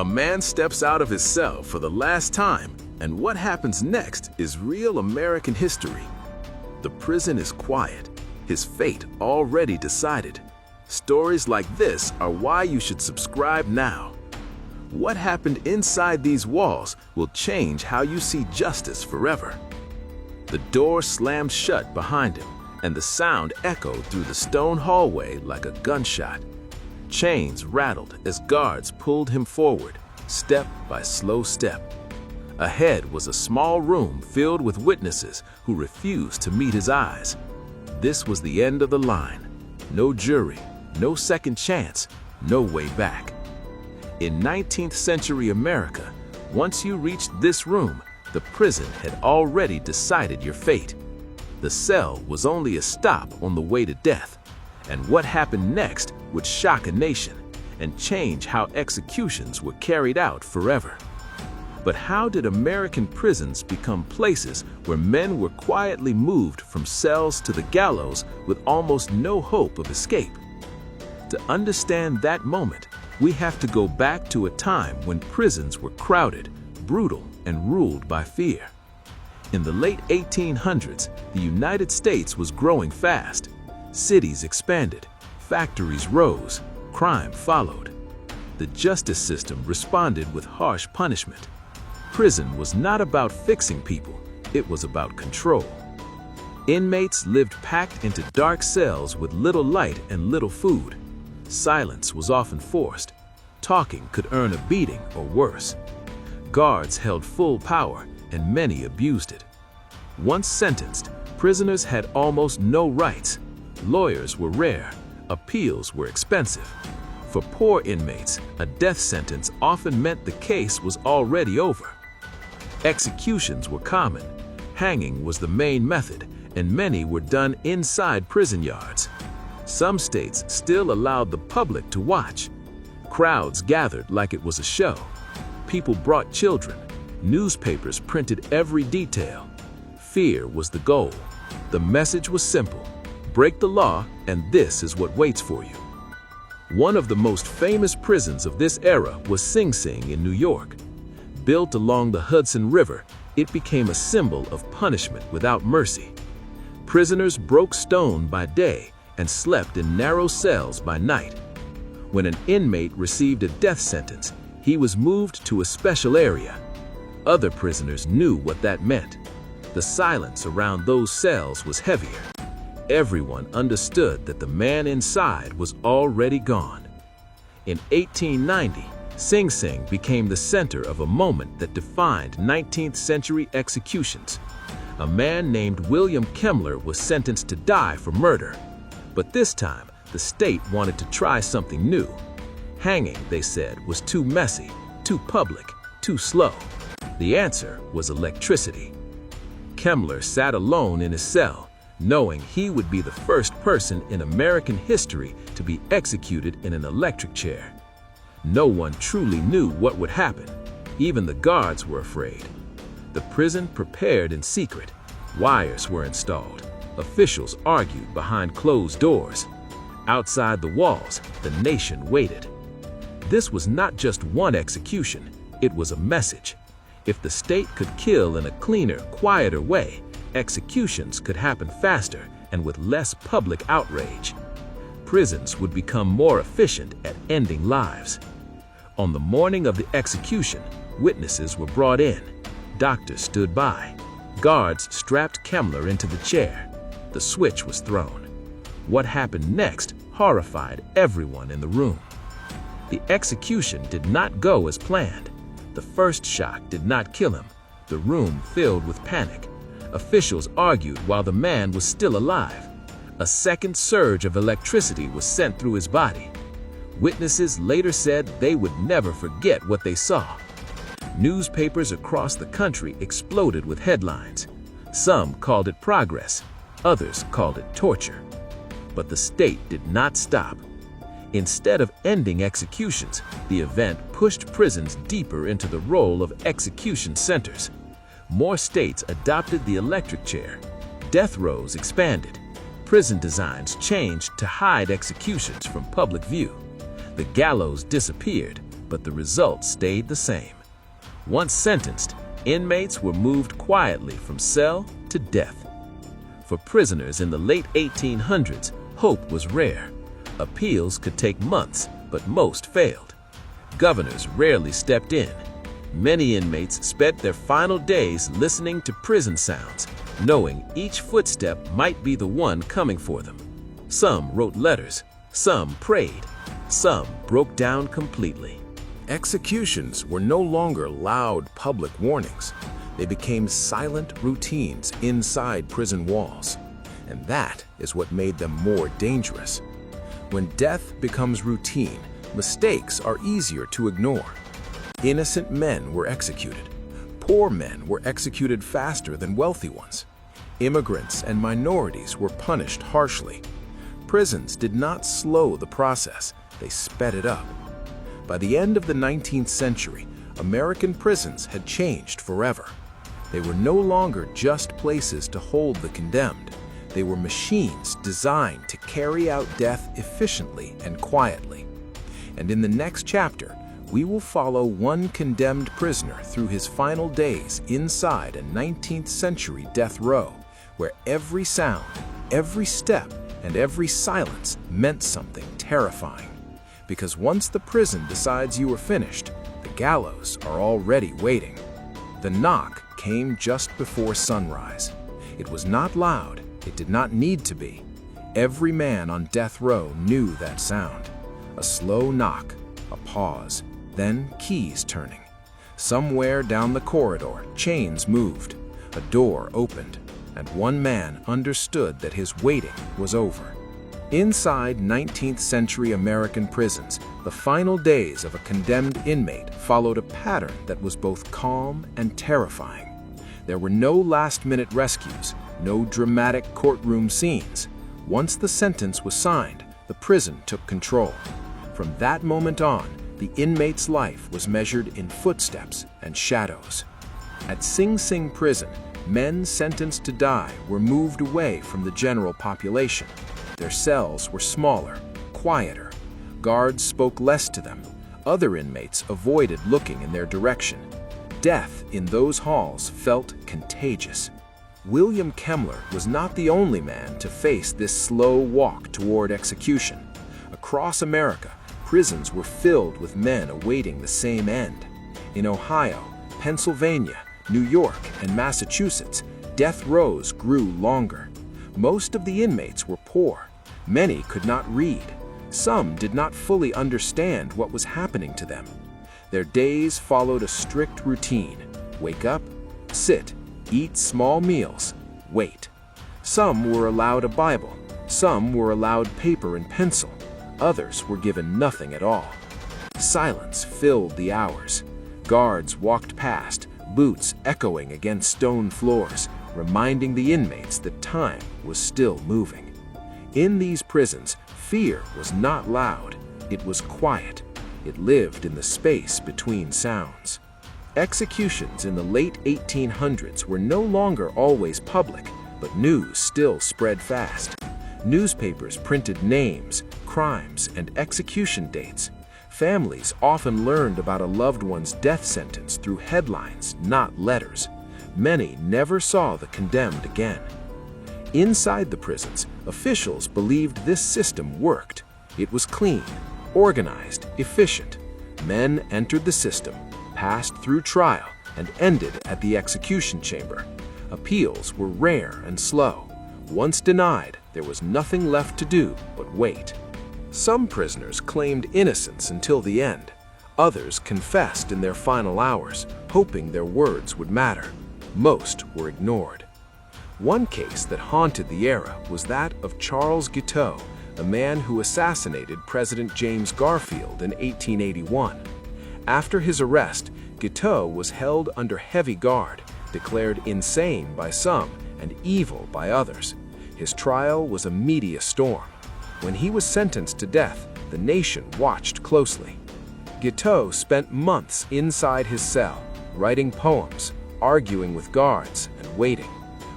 A man steps out of his cell for the last time, and what happens next is real American history. The prison is quiet, his fate already decided. Stories like this are why you should subscribe now. What happened inside these walls will change how you see justice forever. The door slammed shut behind him, and the sound echoed through the stone hallway like a gunshot. Chains rattled as guards pulled him forward, step by slow step. Ahead was a small room filled with witnesses who refused to meet his eyes. This was the end of the line. No jury, no second chance, no way back. In 19th century America, once you reached this room, the prison had already decided your fate. The cell was only a stop on the way to death, and what happened next would shock a nation and change how executions were carried out forever. But how did American prisons become places where men were quietly moved from cells to the gallows with almost no hope of escape? To understand that moment, we have to go back to a time when prisons were crowded, brutal, and ruled by fear. In the late 1800s, the United States was growing fast. Cities expanded, factories rose, crime followed. The justice system responded with harsh punishment. Prison was not about fixing people, it was about control. Inmates lived packed into dark cells with little light and little food. Silence was often forced. Talking could earn a beating or worse. Guards held full power, and many abused it. Once sentenced, prisoners had almost no rights. Lawyers were rare. Appeals were expensive. For poor inmates, a death sentence often meant the case was already over. Executions were common. Hanging was the main method, and many were done inside prison yards. Some states still allowed the public to watch. Crowds gathered like it was a show. People brought children. Newspapers printed every detail. Fear was the goal. The message was simple: break the law, and this is what waits for you. One of the most famous prisons of this era was Sing Sing in New York. Built along the Hudson River, it became a symbol of punishment without mercy. Prisoners broke stone by day and slept in narrow cells by night. When an inmate received a death sentence, he was moved to a special area. Other prisoners knew what that meant. The silence around those cells was heavier. Everyone understood that the man inside was already gone. In 1890, Sing Sing became the center of a moment that defined 19th century executions. A man named William Kemmler was sentenced to die for murder. But this time, the state wanted to try something new. Hanging, they said, was too messy, too public, too slow. The answer was electricity. Kemmler sat alone in his cell, knowing he would be the first person in American history to be executed in an electric chair. No one truly knew what would happen. Even the guards were afraid. The prison prepared in secret. Wires were installed. Officials argued behind closed doors. Outside the walls, the nation waited. This was not just one execution, it was a message. If the state could kill in a cleaner, quieter way, executions could happen faster and with less public outrage. Prisons would become more efficient at ending lives. On the morning of the execution, witnesses were brought in. Doctors stood by. Guards strapped Kemmler into the chair. The switch was thrown. What happened next horrified everyone in the room. The execution did not go as planned. The first shock did not kill him. The room filled with panic. Officials argued while the man was still alive. A second surge of electricity was sent through his body. Witnesses later said they would never forget what they saw. Newspapers across the country exploded with headlines. Some called it progress, others called it torture. But the state did not stop. Instead of ending executions, the event pushed prisons deeper into the role of execution centers. More states adopted the electric chair. Death rows expanded. Prison designs changed to hide executions from public view. The gallows disappeared. but the result stayed the same. Once sentenced, inmates were moved quietly from cell to death. For prisoners in the late 1800s, hope was rare. Appeals could take months, but most failed. Governors rarely stepped in. Many inmates spent their final days listening to prison sounds, knowing each footstep might be the one coming for them. Some wrote letters, some prayed, some broke down completely. Executions were no longer loud public warnings. They became silent routines inside prison walls. And that is what made them more dangerous. When death becomes routine, mistakes are easier to ignore. Innocent men were executed. Poor men were executed faster than wealthy ones. Immigrants and minorities were punished harshly. Prisons did not slow the process, they sped it up. By the end of the 19th century, American prisons had changed forever. They were no longer just places to hold the condemned. They were machines designed to carry out death efficiently and quietly. And in the next chapter, we will follow one condemned prisoner through his final days inside a 19th century death row, where every sound, every step, and every silence meant something terrifying. Because once the prison decides you are finished, the gallows are already waiting. The knock came just before sunrise. It was not loud, it did not need to be. Every man on death row knew that sound. A slow knock, a pause, then keys turning. Somewhere down the corridor, chains moved, a door opened, and one man understood that his waiting was over. Inside 19th century American prisons, the final days of a condemned inmate followed a pattern that was both calm and terrifying. There were no last-minute rescues, no dramatic courtroom scenes. Once the sentence was signed, the prison took control. From that moment on, the inmate's life was measured in footsteps and shadows. At Sing Sing prison, men sentenced to die were moved away from the general population. Their cells were smaller, quieter. Guards spoke less to them. Other inmates avoided looking in their direction. Death in those halls felt contagious. William Kemmler was not the only man to face this slow walk toward execution. Across America, prisons were filled with men awaiting the same end. In Ohio, Pennsylvania, New York, and Massachusetts, death rows grew longer. Most of the inmates were poor. Many could not read. Some did not fully understand what was happening to them. Their days followed a strict routine. Wake up, sit, eat small meals, wait. Some were allowed a Bible. Some were allowed paper and pencil. Others were given nothing at all. Silence filled the hours. Guards walked past, boots echoing against stone floors, reminding the inmates that time was still moving. In these prisons, fear was not loud, it was quiet. It lived in the space between sounds. Executions in the late 1800s were no longer always public, but news still spread fast. Newspapers printed names, crimes, and execution dates. Families often learned about a loved one's death sentence through headlines, not letters. Many never saw the condemned again. Inside the prisons, officials believed this system worked. It was clean, organized, efficient. Men entered the system, passed through trial, and ended at the execution chamber. Appeals were rare and slow. Once denied, there was nothing left to do but wait. Some prisoners claimed innocence until the end. Others confessed in their final hours, hoping their words would matter. Most were ignored. One case that haunted the era was that of Charles Guiteau, a man who assassinated President James Garfield in 1881. After his arrest, Guiteau was held under heavy guard, declared insane by some and evil by others. His trial was a media storm. When he was sentenced to death, the nation watched closely. Guiteau spent months inside his cell, writing poems, arguing with guards, and waiting.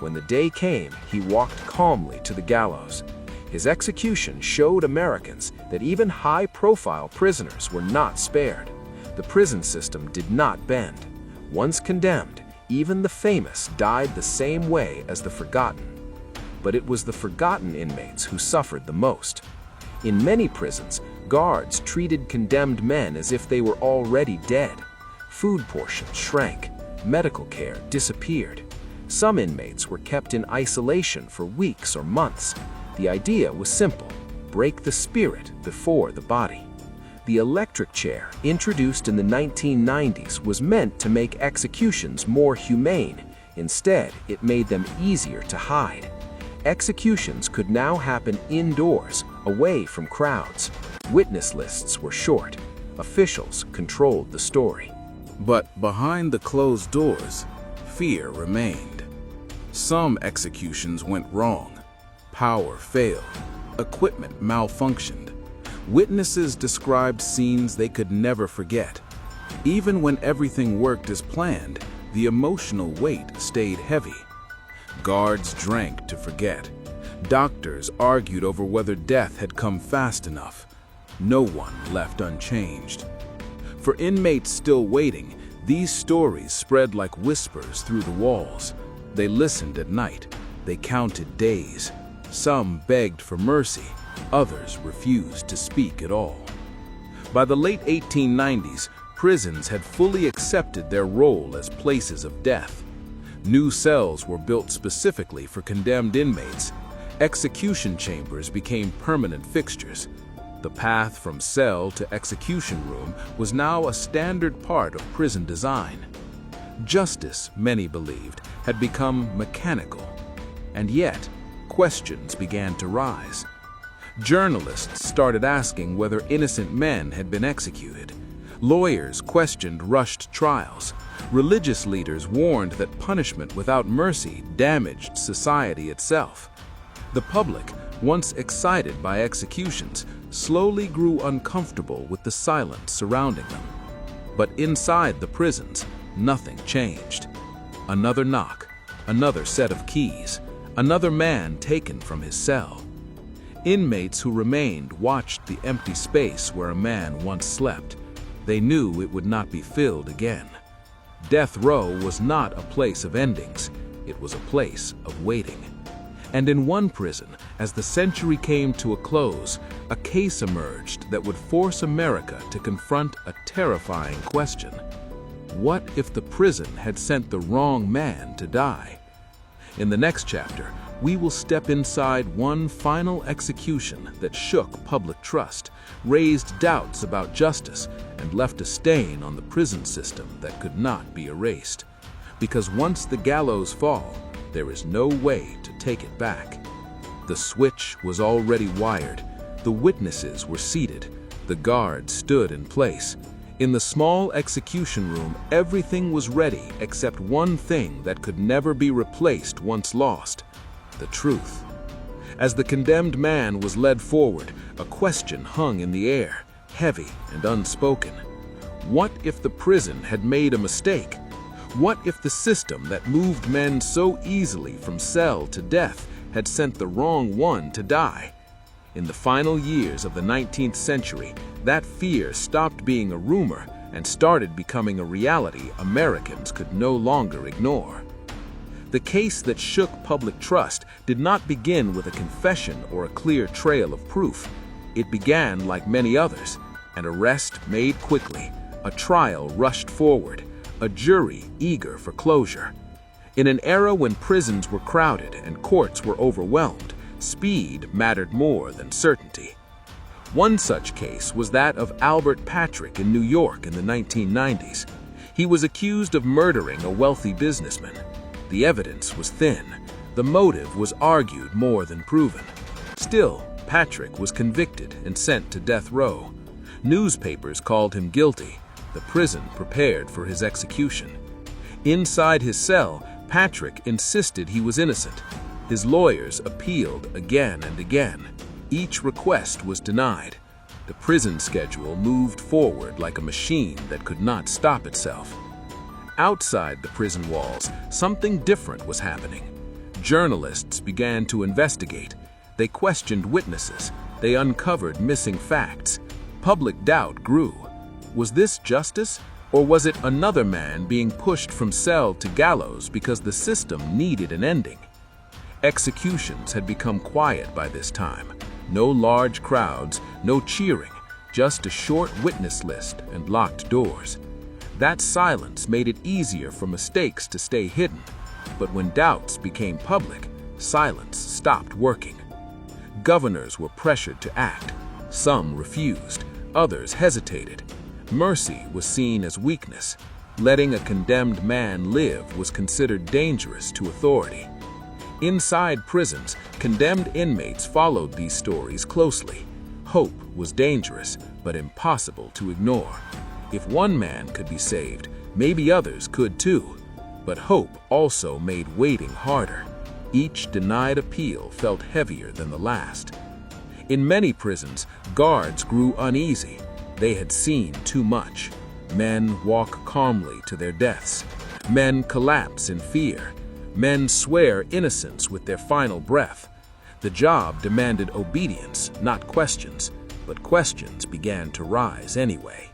When the day came, he walked calmly to the gallows. His execution showed Americans that even high-profile prisoners were not spared. The prison system did not bend. Once condemned, even the famous died the same way as the forgotten. But it was the forgotten inmates who suffered the most. In many prisons, guards treated condemned men as if they were already dead. Food portions shrank. Medical care disappeared. Some inmates were kept in isolation for weeks or months. The idea was simple: break the spirit before the body. The electric chair, introduced in the 1990s, was meant to make executions more humane. Instead, it made them easier to hide. Executions could now happen indoors, away from crowds. Witness lists were short. Officials controlled the story. But behind the closed doors, fear remained. Some executions went wrong. Power failed. Equipment malfunctioned. Witnesses described scenes they could never forget. Even when everything worked as planned, the emotional weight stayed heavy. Guards drank to forget. Doctors argued over whether death had come fast enough. No one left unchanged. For inmates still waiting, these stories spread like whispers through the walls. They listened at night. They counted days. Some begged for mercy. Others refused to speak at all. By the late 1890s, prisons had fully accepted their role as places of death. New cells were built specifically for condemned inmates. Execution chambers became permanent fixtures. The path from cell to execution room was now a standard part of prison design. Justice, many believed, had become mechanical. And yet, questions began to rise. Journalists started asking whether innocent men had been executed. Lawyers questioned rushed trials. Religious leaders warned that punishment without mercy damaged society itself. The public, once excited by executions, slowly grew uncomfortable with the silence surrounding them. But inside the prisons, nothing changed. Another knock, another set of keys, another man taken from his cell. Inmates who remained watched the empty space where a man once slept. They knew it would not be filled again. Death row was not a place of endings. It was a place of waiting. And in one prison, as the century came to a close, a case emerged that would force America to confront a terrifying question. What if the prison had sent the wrong man to die? In the next chapter, we will step inside one final execution that shook public trust, raised doubts about justice, and left a stain on the prison system that could not be erased. Because once the gallows fall, there is no way to take it back. The switch was already wired. The witnesses were seated. The guards stood in place. In the small execution room, everything was ready except one thing that could never be replaced once lost: the truth. As the condemned man was led forward, a question hung in the air, heavy and unspoken. What if the prison had made a mistake? What if the system that moved men so easily from cell to death had sent the wrong one to die? In the final years of the 19th century, that fear stopped being a rumor and started becoming a reality Americans could no longer ignore. The case that shook public trust did not begin with a confession or a clear trail of proof. It began like many others: an arrest made quickly, a trial rushed forward, a jury eager for closure. In an era when prisons were crowded and courts were overwhelmed, speed mattered more than certainty. One such case was that of Albert Patrick in New York in the 1990s. He was accused of murdering a wealthy businessman. The evidence was thin. The motive was argued more than proven. Still, Patrick was convicted and sent to death row. Newspapers called him guilty. The prison prepared for his execution. Inside his cell, Patrick insisted he was innocent. His lawyers appealed again and again. Each request was denied. The prison schedule moved forward like a machine that could not stop itself. Outside the prison walls, something different was happening. Journalists began to investigate. They questioned witnesses. They uncovered missing facts. Public doubt grew. Was this justice, or was it another man being pushed from cell to gallows because the system needed an ending? Executions had become quiet by this time. No large crowds, no cheering, just a short witness list and locked doors. That silence made it easier for mistakes to stay hidden, but when doubts became public, silence stopped working. Governors were pressured to act. Some refused, others hesitated. Mercy was seen as weakness. Letting a condemned man live was considered dangerous to authority. Inside prisons, condemned inmates followed these stories closely. Hope was dangerous, but impossible to ignore. If one man could be saved, maybe others could too. But hope also made waiting harder. Each denied appeal felt heavier than the last. In many prisons, guards grew uneasy. They had seen too much. Men walk calmly to their deaths. Men collapse in fear. Men swear innocence with their final breath. The job demanded obedience, not questions, but questions began to rise anyway.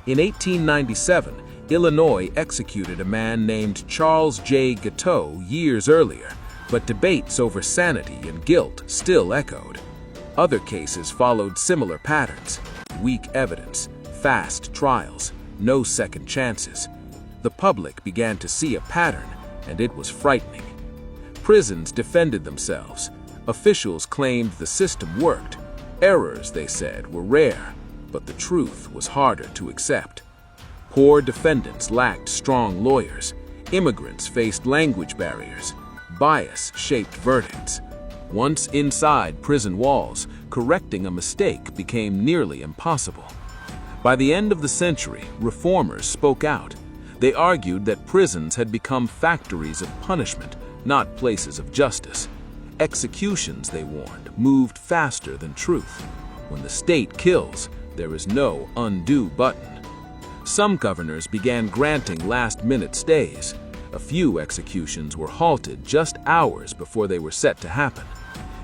In 1897, Illinois executed a man named Charles J. Guiteau years earlier, but debates over sanity and guilt still echoed. Other cases followed similar patterns: weak evidence, fast trials, no second chances. The public began to see a pattern, and it was frightening. Prisons defended themselves. Officials claimed the system worked. Errors, they said, were rare, but the truth was harder to accept. Poor defendants lacked strong lawyers. Immigrants faced language barriers. Bias shaped verdicts. Once inside prison walls, correcting a mistake became nearly impossible. By the end of the century, reformers spoke out. They argued that prisons had become factories of punishment, not places of justice. Executions, they warned, moved faster than truth. When the state kills, there is no undo button. Some governors began granting last-minute stays. A few executions were halted just hours before they were set to happen.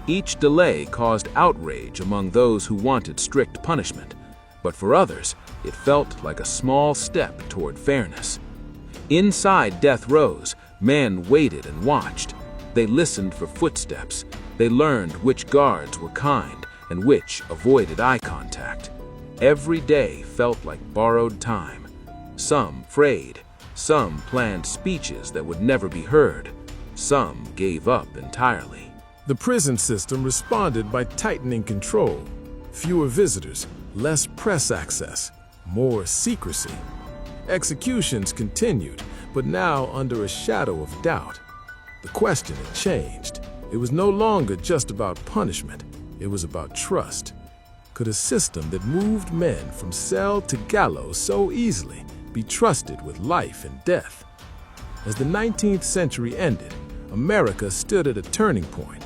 Each delay caused outrage among those who wanted strict punishment, but for others, it felt like a small step toward fairness. Inside death rows, men waited and watched. They listened for footsteps. They learned which guards were kind and which avoided eye contact. Every day felt like borrowed time. Some prayed. Some planned speeches that would never be heard. Some gave up entirely. The prison system responded by tightening control. Fewer visitors, less press access, more secrecy. Executions continued, but now under a shadow of doubt. The question had changed. It was no longer just about punishment. It was about trust. Could a system that moved men from cell to gallows so easily be trusted with life and death? As the 19th century ended, America stood at a turning point.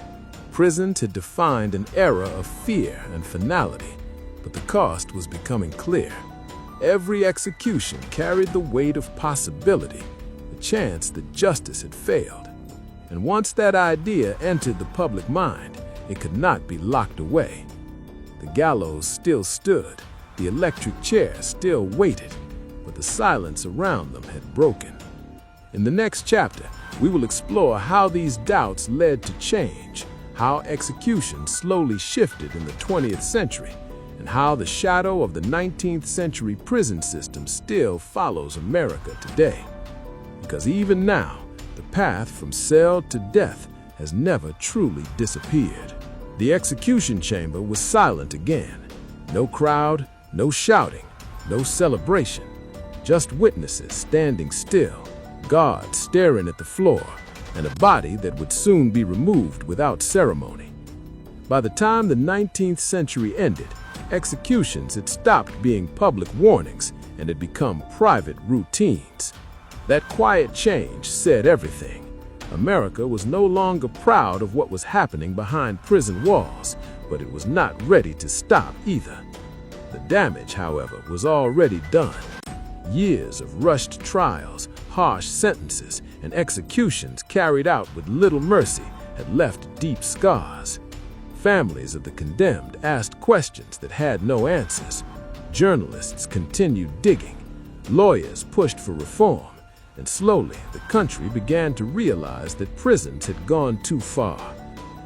Prisons had defined an era of fear and finality, but the cost was becoming clear. Every execution carried the weight of possibility, the chance that justice had failed. And once that idea entered the public mind, it could not be locked away. The gallows still stood, the electric chair still waited, but the silence around them had broken. In the next chapter, we will explore how these doubts led to change, how execution slowly shifted in the 20th century, and how the shadow of the 19th century prison system still follows America today. Because even now, the path from cell to death has never truly disappeared. The execution chamber was silent again. No crowd, no shouting, no celebration. Just witnesses standing still, guards staring at the floor, and a body that would soon be removed without ceremony. By the time the 19th century ended, executions had stopped being public warnings and had become private routines. That quiet change said everything. America was no longer proud of what was happening behind prison walls, but it was not ready to stop either. The damage, however, was already done. Years of rushed trials, harsh sentences, and executions carried out with little mercy had left deep scars. Families of the condemned asked questions that had no answers. Journalists continued digging, lawyers pushed for reform, and slowly the country began to realize that prisons had gone too far.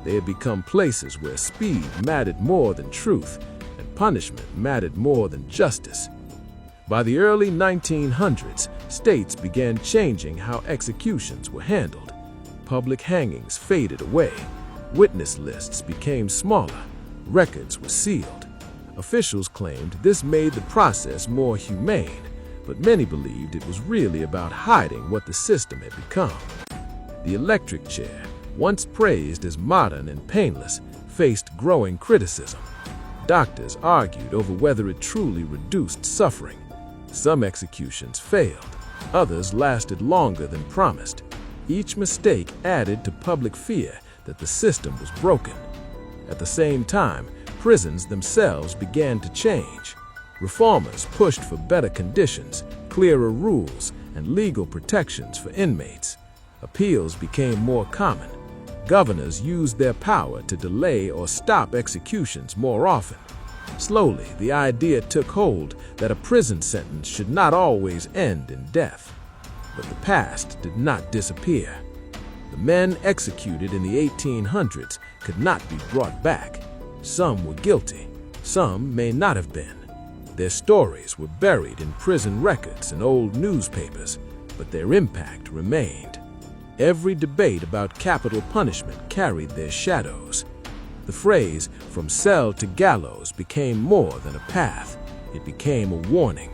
They had become places where speed mattered more than truth, and punishment mattered more than justice. By the early 1900s, states began changing how executions were handled. Public hangings faded away, witness lists became smaller, records were sealed. Officials claimed this made the process more humane, but many believed it was really about hiding what the system had become. The electric chair, once praised as modern and painless, faced growing criticism. Doctors argued over whether it truly reduced suffering. Some executions failed, others lasted longer than promised. Each mistake added to public fear that the system was broken. At the same time, prisons themselves began to change. Reformers pushed for better conditions, clearer rules, and legal protections for inmates. Appeals became more common. Governors used their power to delay or stop executions more often. Slowly, the idea took hold that a prison sentence should not always end in death. But the past did not disappear. The men executed in the 1800s could not be brought back. Some were guilty, some may not have been. Their stories were buried in prison records and old newspapers, but their impact remained. Every debate about capital punishment carried their shadows. The phrase, "from cell to gallows," became more than a path. It became a warning,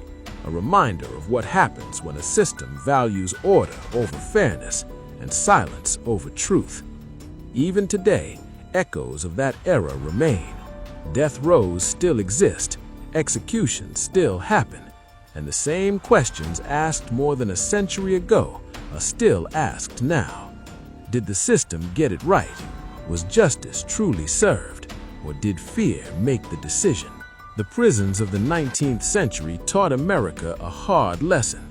a reminder of what happens when a system values order over fairness and silence over truth. Even today, echoes of that era remain. Death rows still exist, executions still happen, and the same questions asked more than a century ago are still asked now. Did the system get it right? Was justice truly served? Or did fear make the decision? The prisons of the 19th century taught America a hard lesson.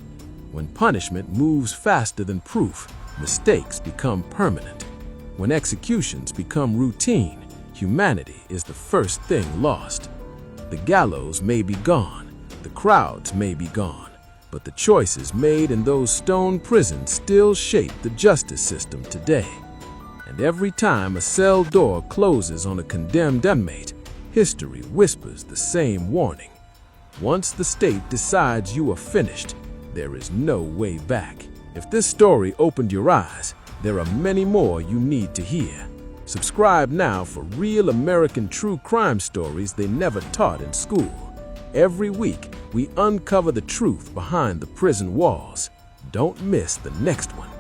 When punishment moves faster than proof, mistakes become permanent. When executions become routine, humanity is the first thing lost. The gallows may be gone, the crowds may be gone, but the choices made in those stone prisons still shape the justice system today. And every time a cell door closes on a condemned inmate, history whispers the same warning. Once the state decides you are finished, there is no way back. If this story opened your eyes, there are many more you need to hear. Subscribe now for real American true crime stories they never taught in school. Every week, we uncover the truth behind the prison walls. Don't miss the next one.